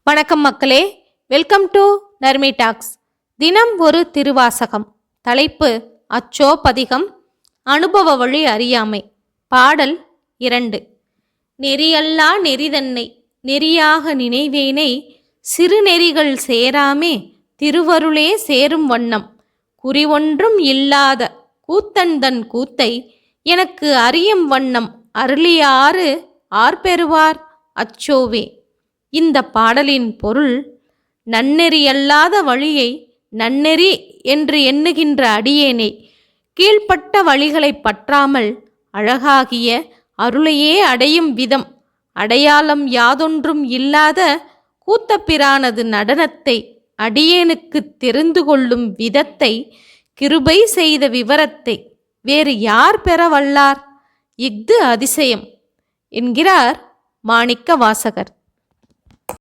வணக்கம் மக்களே, welcome to Narmi tax. தினம் ஒரு திருவாசகம். தலைப்பு அச்சோ பதிகம். அனுபவ வழி அறியாமை. பாடல் 2. நெறியல்லா நெறிதன்னை நெறியாக நினைவேனை சிறுநெறிகள் சேராமே திருவருளே சேரும் வண்ணம் குறிவொன்றும் இல்லாத கூத்தன்தன் கூத்தை எனக்கு அறியும் வண்ணம் அருளியாறு ஆர்பெறுவார் அச்சோவே. இந்த பாடலின் பொருள், நன்னெறியல்லாத வழியை நன்னெறி என்று எண்ணுகின்ற அடியேனை கீழ்ப்பட்ட வழிகளை பற்றாமல் அழகாகிய அருளையே அடையும் விதம், அடையாளம் யாதொன்றும் இல்லாத கூத்தப்பிரானது நடனத்தை அடியேனுக்கு தெரிந்து கொள்ளும் விதத்தை, கிருபை செய்த விவரத்தை வேறு யார் பெற வல்லார்? இஃது அதிசயம் என்கிறார் மாணிக்க வாசகர்.